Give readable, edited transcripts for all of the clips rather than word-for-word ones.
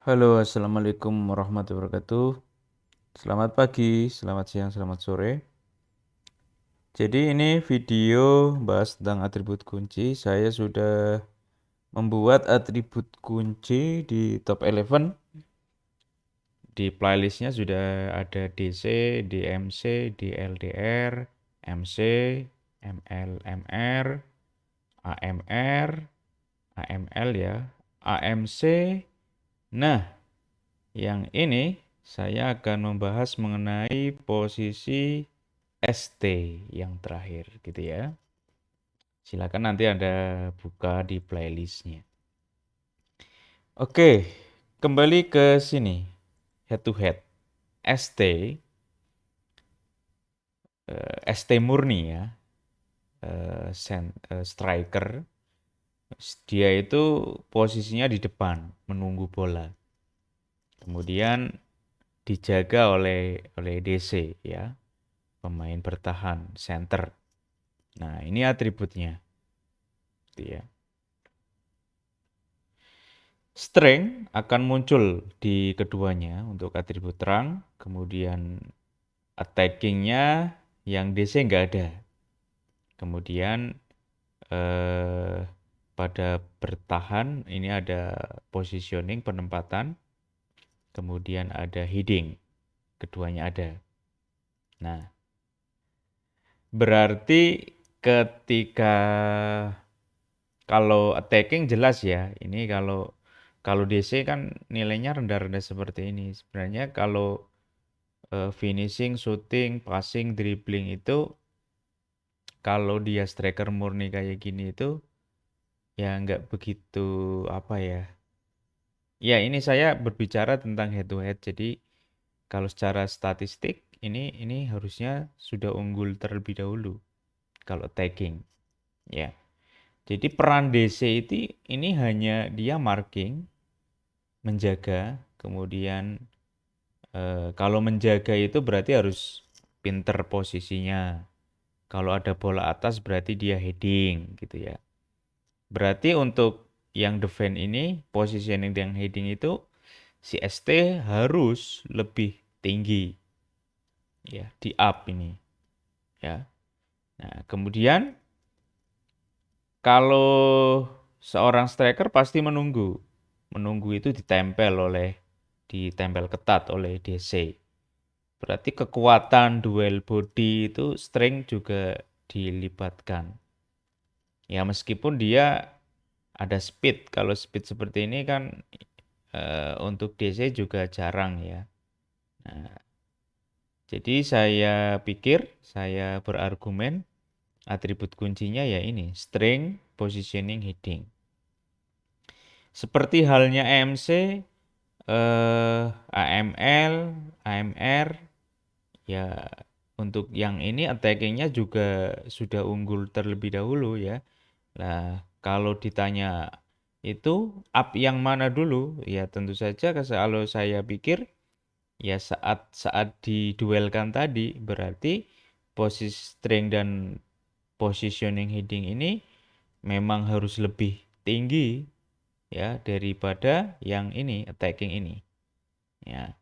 Halo, assalamualaikum warahmatullahi wabarakatuh. Selamat pagi, selamat siang, selamat sore. Jadi ini video bahas tentang atribut kunci. Saya sudah membuat atribut kunci di top 11. Di playlistnya sudah ada DC, DMC, DLDR, MC, ML, MR, AMR, AML ya, AMC. Nah, yang ini saya akan membahas mengenai posisi ST yang terakhir gitu ya. Silakan nanti Anda buka di playlistnya. Oke, kembali ke sini. Head to head. ST, ST murni ya, striker. Dia itu posisinya di depan, menunggu bola. Kemudian dijaga oleh DC ya, pemain bertahan, center. Nah, ini atributnya. Gitu ya. Strength akan muncul di keduanya untuk atribut terang, kemudian attackingnya yang DC nggak ada. Kemudian eh, pada bertahan ini ada positioning penempatan, kemudian ada heading, keduanya ada. Nah, berarti ketika kalau attacking jelas ya, ini kalau DC kan nilainya rendah-rendah seperti ini. Sebenarnya kalau finishing, shooting, passing, dribbling itu kalau dia striker murni kayak gini itu ya nggak begitu apa ya. Ya ini saya berbicara tentang head to head. Jadi kalau secara statistik ini harusnya sudah unggul terlebih dahulu kalau tagging. Ya. Jadi peran DC itu ini hanya dia marking, menjaga, kemudian kalau menjaga itu berarti harus pinter posisinya. Kalau ada bola atas berarti dia heading gitu ya. Berarti untuk yang defend ini, positioning yang heading itu si ST harus lebih tinggi ya, di up ini ya. Nah, kemudian kalau seorang striker pasti menunggu. Menunggu itu ditempel ketat oleh DC. Berarti kekuatan duel body itu strength juga dilibatkan. Ya meskipun dia ada speed. Kalau speed seperti ini kan untuk DC juga jarang ya. Nah, jadi saya pikir saya berargumen atribut kuncinya ya ini, strength, positioning, heading. Seperti halnya AMC, AML, AMR, ya untuk yang ini attackingnya juga sudah unggul terlebih dahulu ya. Nah, kalau ditanya itu up yang mana dulu? Ya tentu saja kalau saya pikir ya saat saat diduelkan tadi berarti posisi string dan positioning heading ini memang harus lebih tinggi ya daripada yang ini attacking ini. Ya.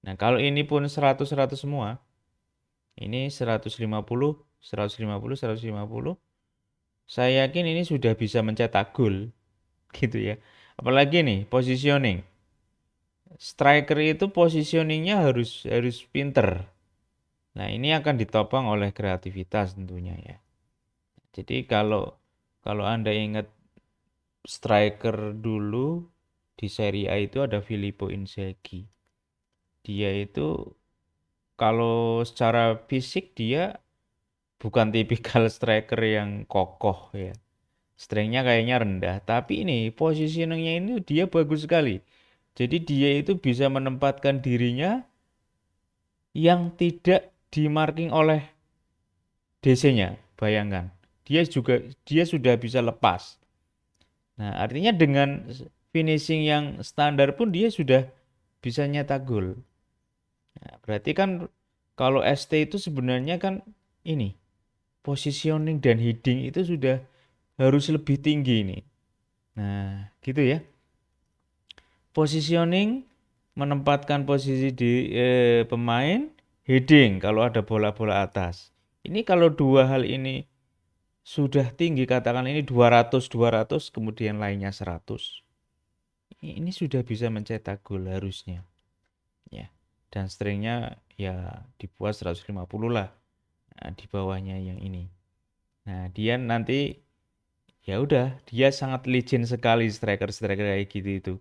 Nah, kalau ini pun 100-100 semua, ini 150, 150, 150, saya yakin ini sudah bisa mencetak gol gitu ya. Apalagi nih positioning. Striker itu positioningnya harus harus pinter. Nah, ini akan ditopang oleh kreativitas tentunya ya. Jadi kalau kalau Anda ingat striker dulu di Serie A itu ada Filippo Inzaghi. Dia itu kalau secara fisik dia bukan tipikal striker yang kokoh ya. Strength-nya kayaknya rendah, tapi ini positioningnya ini dia bagus sekali. Jadi dia itu bisa menempatkan dirinya yang tidak dimarking oleh DC-nya. Bayangkan, dia sudah bisa lepas. Nah, artinya dengan finishing yang standar pun dia sudah bisa nyetak gol. Nah, berarti kan kalau ST itu sebenarnya kan ini positioning dan heading itu sudah harus lebih tinggi ini. Nah, gitu ya. Positioning, menempatkan posisi di pemain, heading kalau ada bola-bola atas. Ini kalau dua hal ini sudah tinggi, katakan ini 200, kemudian lainnya 100. Ini sudah bisa mencetak gol harusnya. Ya. Dan strength-nya ya dibuat 150 lah. Nah, di bawahnya yang ini. Nah, dia nanti ya udah, dia sangat legend sekali striker-striker kayak gitu itu.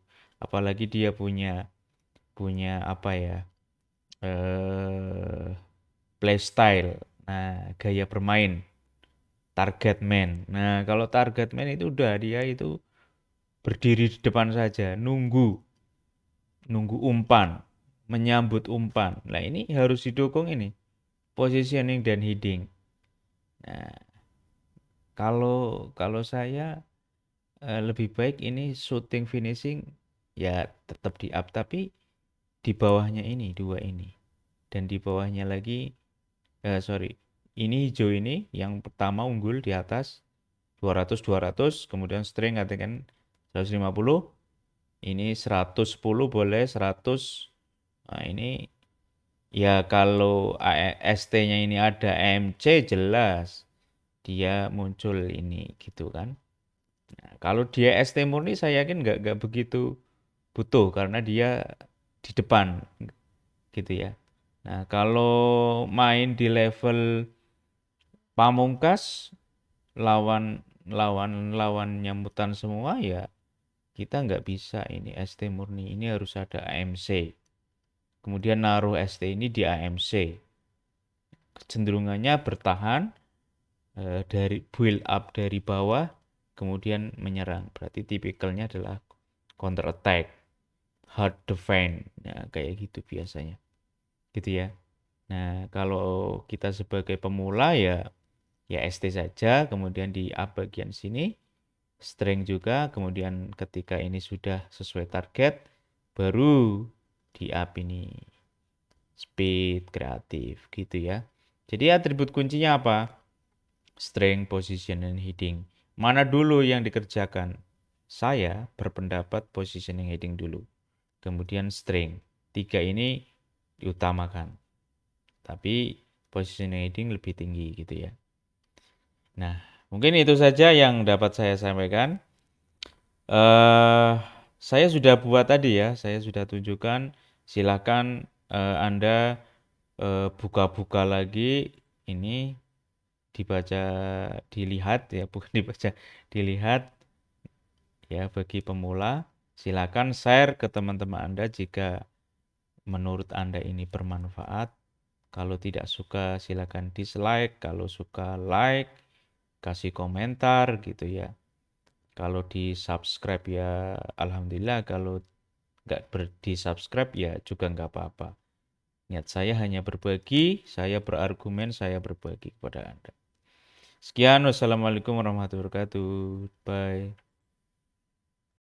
Apalagi dia punya punya apa ya? eh Play style. Nah, gaya bermain, target man. Nah, kalau target man itu udah dia itu berdiri di depan saja, nunggu umpan, menyambut umpan. Nah, ini harus didukung ini, positioning dan heading. Nah, kalau kalau saya lebih baik ini shooting finishing ya tetap di up tapi di bawahnya ini dua ini dan di bawahnya lagi sorry ini hijau ini yang pertama unggul di atas 200 kemudian string katakan 150 ini 110 boleh 100. Nah, ini ya kalau ST-nya ini ada MC jelas dia muncul ini gitu kan. Nah, kalau dia ST murni saya yakin nggak begitu butuh karena dia di depan gitu ya. Nah, kalau main di level pamungkas lawan lawan nyambutan semua ya kita nggak bisa ini ST murni ini harus ada AMC. Kemudian naruh ST ini di AMC. Kecenderungannya bertahan dari build up dari bawah kemudian menyerang. Berarti tipikalnya adalah counter attack, hard defense. Nah, kayak gitu biasanya. Gitu ya. Nah, kalau kita sebagai pemula ya ST saja, kemudian di up bagian sini strength juga, kemudian ketika ini sudah sesuai target baru di up ini speed, kreatif gitu ya. Jadi atribut kuncinya apa? Strength, position, dan heading. Mana dulu yang dikerjakan? Saya berpendapat positioning heading dulu. Kemudian strength. Tiga ini diutamakan. Tapi positioning heading lebih tinggi gitu ya. Nah, mungkin itu saja yang dapat saya sampaikan. eh saya sudah buat tadi ya, saya sudah tunjukkan. Silakan Anda buka-buka lagi ini dibaca, dilihat ya, bukan dibaca, dilihat ya bagi pemula. Silakan share ke teman-teman Anda jika menurut Anda ini bermanfaat. Kalau tidak suka silakan dislike, kalau suka like, kasih komentar gitu ya. Kalau di subscribe ya alhamdulillah, kalau nggak di subscribe ya juga nggak apa-apa. Niat saya hanya berbagi, saya berargumen, saya berbagi kepada Anda. Sekian, wassalamualaikum warahmatullahi wabarakatuh. Bye.